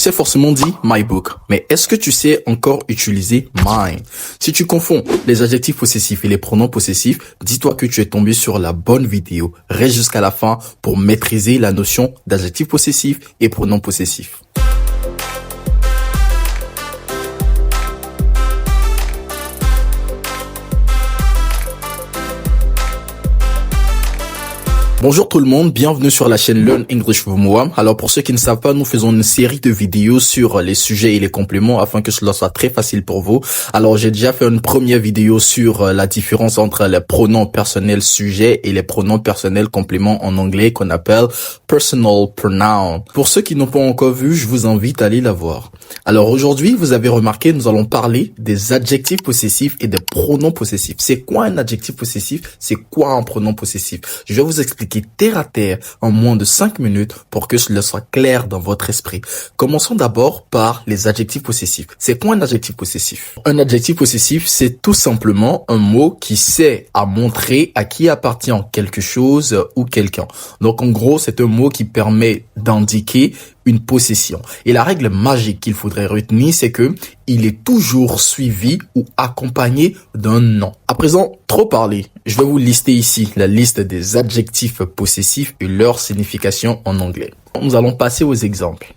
sais forcément dire my book, mais est-ce que tu sais encore utiliser mine? Si tu confonds les adjectifs possessifs et les pronoms possessifs, dis-toi que tu es tombé sur la bonne vidéo. Reste jusqu'à la fin pour maîtriser la notion d'adjectif possessif et pronom possessif. Bonjour tout le monde, bienvenue sur la chaîne Learn English with Moi. Alors pour ceux qui ne savent pas, nous faisons une série de vidéos sur les sujets et les compléments afin que cela soit très facile pour vous. Alors j'ai déjà fait une première vidéo sur la différence entre les pronoms personnels sujets et les pronoms personnels compléments en anglais qu'on appelle personal pronoun. Pour ceux qui n'ont pas encore vu, je vous invite à aller la voir. Alors aujourd'hui, vous avez remarqué, nous allons parler des adjectifs possessifs et des pronoms possessifs. C'est quoi un adjectif possessif? C'est quoi un pronom possessif? Je vais vous expliquer terre à terre en moins de 5 minutes pour que cela soit clair dans votre esprit. Commençons d'abord par les adjectifs possessifs. C'est quoi un adjectif possessif? Un adjectif possessif, c'est tout simplement un mot qui sert à montrer à qui appartient quelque chose ou quelqu'un. Donc en gros, c'est un mot qui permet d'indiquer une possession. Et la règle magique qu'il faudrait retenir, c'est que il est toujours suivi ou accompagné d'un nom. À présent, trop parlé. Je vais vous lister ici la liste des adjectifs possessifs et leur signification en anglais. Nous allons passer aux exemples.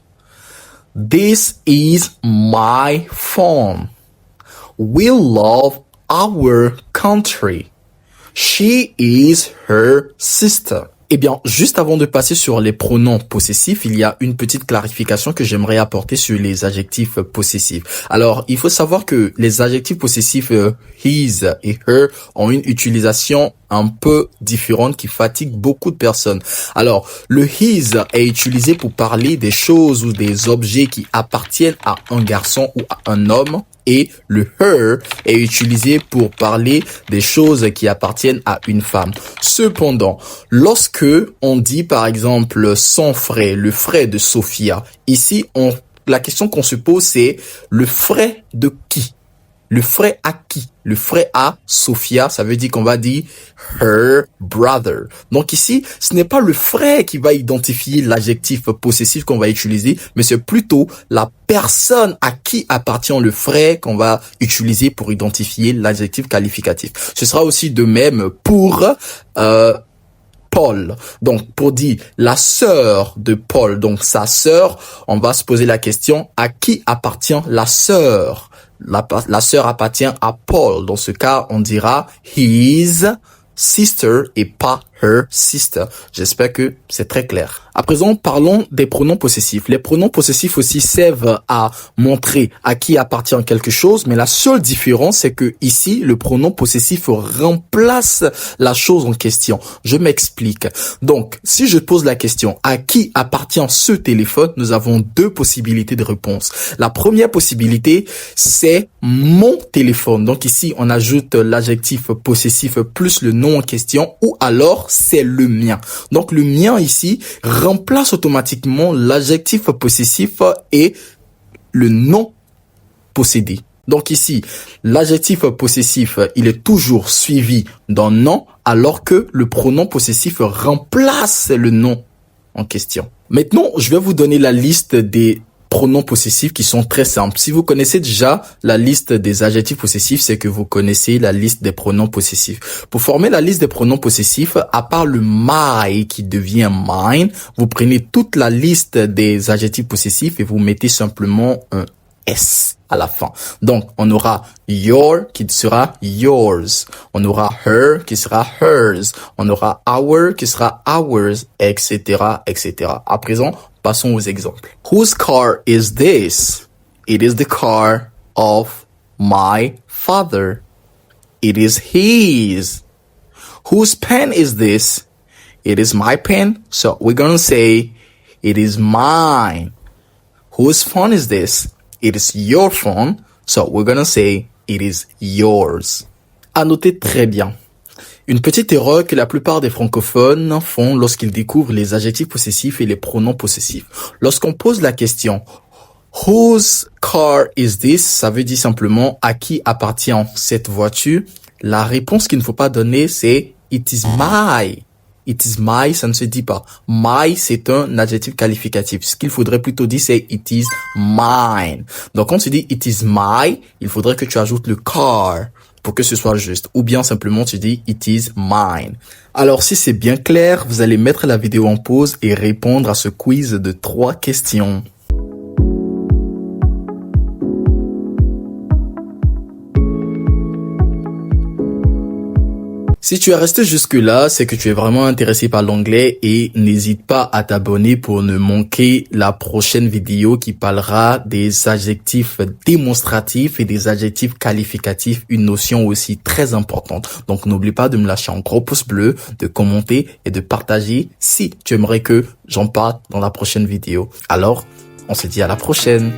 This is my phone. We love our country. She is her sister. Eh bien, juste avant de passer sur les pronoms possessifs, il y a une petite clarification que j'aimerais apporter sur les adjectifs possessifs. Alors, il faut savoir que les adjectifs possessifs his et her ont une utilisation un peu différente qui fatigue beaucoup de personnes. Alors, le his est utilisé pour parler des choses ou des objets qui appartiennent à un garçon ou à un homme. Et le her est utilisé pour parler des choses qui appartiennent à une femme. Cependant, lorsque on dit par exemple son frère, le frère de Sophia, ici la question qu'on se pose c'est le frère de qui? Le frère à qui? Le frère à Sophia, ça veut dire qu'on va dire her brother. Donc ici, ce n'est pas le frère qui va identifier l'adjectif possessif qu'on va utiliser, mais c'est plutôt la personne à qui appartient le frère qu'on va utiliser pour identifier l'adjectif qualificatif. Ce sera aussi de même pour Paul. Donc, pour dire la sœur de Paul, donc sa sœur, on va se poser la question à qui appartient la sœur? La sœur appartient à Paul. Dans ce cas, on dira his sister et pas her sister. J'espère que c'est très clair. À présent, parlons des pronoms possessifs. Les pronoms possessifs aussi servent à montrer à qui appartient quelque chose, mais la seule différence, c'est que ici, le pronom possessif remplace la chose en question. Je m'explique. Donc, si je pose la question à qui appartient ce téléphone, nous avons deux possibilités de réponse. La première possibilité, c'est mon téléphone. Donc ici, on ajoute l'adjectif possessif plus le nom en question, ou alors c'est le mien. Donc le mien ici remplace automatiquement l'adjectif possessif et le nom possédé. Donc ici, l'adjectif possessif, il est toujours suivi d'un nom, alors que le pronom possessif remplace le nom en question. Maintenant, je vais vous donner la liste des pronoms possessifs qui sont très simples. Si vous connaissez déjà la liste des adjectifs possessifs, c'est que vous connaissez la liste des pronoms possessifs. Pour former la liste des pronoms possessifs, à part le my qui devient mine, vous prenez toute la liste des adjectifs possessifs et vous mettez simplement un S à la fin. Donc, on aura your qui sera yours. On aura her qui sera hers. On aura our qui sera ours, etc., etc. À présent, passons aux exemples. Whose car is this? It is the car of my father. It is his. Whose pen is this? It is my pen. So we're going to say it is mine. Whose phone is this? It is your phone. So we're going to say it is yours. À noter très bien. Une petite erreur que la plupart des francophones font lorsqu'ils découvrent les adjectifs possessifs et les pronoms possessifs. Lorsqu'on pose la question « Whose car is this ?» ça veut dire simplement « À qui appartient cette voiture ?» La réponse qu'il ne faut pas donner, c'est « It is my It is my, ça ne se dit pas. My, c'est un adjectif qualificatif. Ce qu'il faudrait plutôt dire, c'est it is mine. Donc, quand tu dis it is my, il faudrait que tu ajoutes le car pour que ce soit juste. Ou bien simplement tu dis it is mine. Alors si c'est bien clair, vous allez mettre la vidéo en pause et répondre à ce quiz de 3 questions. Si tu es resté jusque-là, c'est que tu es vraiment intéressé par l'anglais et n'hésite pas à t'abonner pour ne manquer la prochaine vidéo qui parlera des adjectifs démonstratifs et des adjectifs qualificatifs, une notion aussi très importante. Donc n'oublie pas de me lâcher un gros pouce bleu, de commenter et de partager si tu aimerais que j'en parle dans la prochaine vidéo. Alors, on se dit à la prochaine.